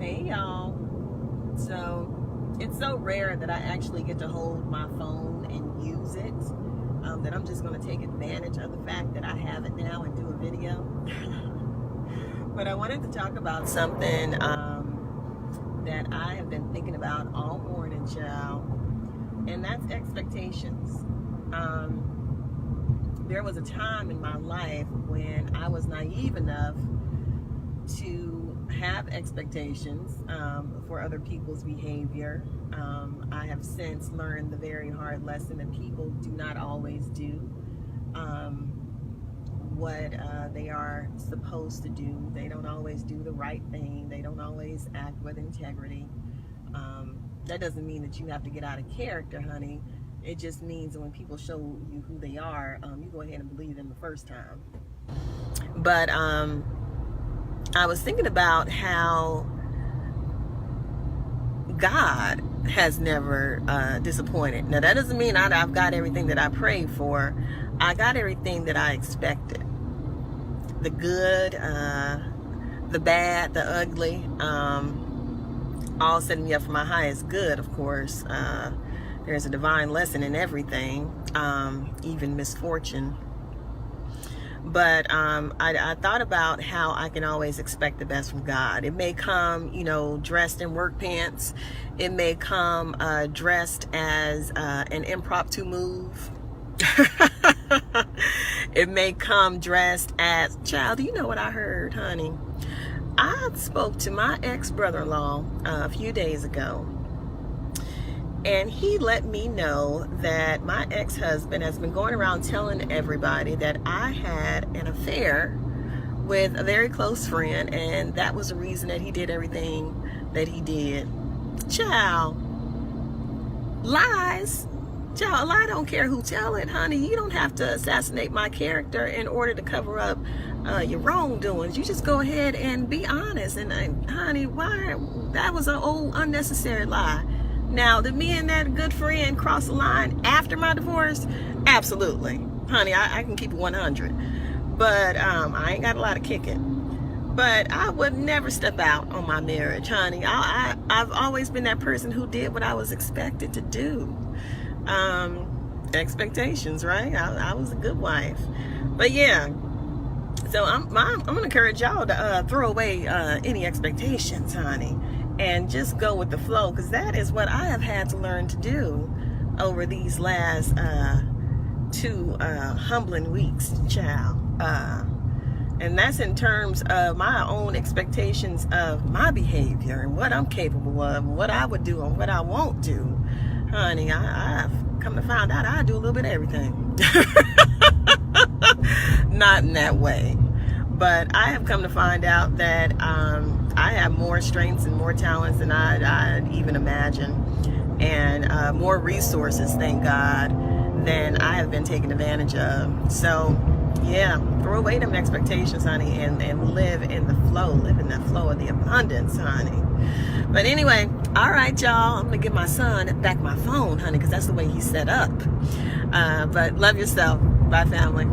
Hey y'all. So it's so rare that I actually get to hold my phone and use it, that I'm just going to take advantage of the fact that I have it now and do a video. But I wanted to talk about something that I have been thinking about all morning, child, and that's expectations. There was a time in my life when I was naive enough to have expectations for other people's behavior. I have since learned the very hard lesson that people do not always do what they are supposed to do. They don't always do the right thing. They don't always act with integrity. That doesn't mean that you have to get out of character, honey. It just means that when people show you who they are, you go ahead and believe them the first time. But I was thinking about how God has never disappointed. Now, that doesn't mean I've got everything that I prayed for. I got everything that I expected. The good, the bad, the ugly, all setting me up for my highest good, of course. There's a divine lesson in everything, even misfortune. But I thought about how I can always expect the best from God. It may come, dressed in work pants. It may come dressed as an impromptu move. It may come dressed as, child, you know what I heard, honey? I spoke to my ex-brother-in-law a few days ago. And he let me know that my ex-husband has been going around telling everybody that I had an affair with a very close friend, and that was the reason that he did everything that he did. Child, lies. Child, a lie don't care who tell it, honey. You don't have to assassinate my character in order to cover up your wrongdoings. You just go ahead and be honest. And honey, why? That was an old unnecessary lie. Now, did me and that good friend cross the line after my divorce? Absolutely. Honey, I can keep it 100. But I ain't got a lot of kicking. But I would never step out on my marriage, honey. I've always been that person who did what I was expected to do. Expectations, right? I was a good wife. But yeah. So I'm going to encourage y'all to throw away any expectations, honey. And just go with the flow, because that is what I have had to learn to do over these last 2 humbling weeks, child. And that's in terms of my own expectations of my behavior and what I'm capable of, what I would do and what I won't do. Honey, I've come to find out I do a little bit of everything. Not in that way. But I have come to find out that I have more strengths and more talents than I'd even imagine, and more resources, thank God, than I have been taken advantage of. So, yeah, throw away them expectations, honey, and live in the flow. Live in that flow of the abundance, honey. But anyway, all right, y'all. I'm going to give my son back my phone, honey, because that's the way he's set up. But love yourself. Bye, family.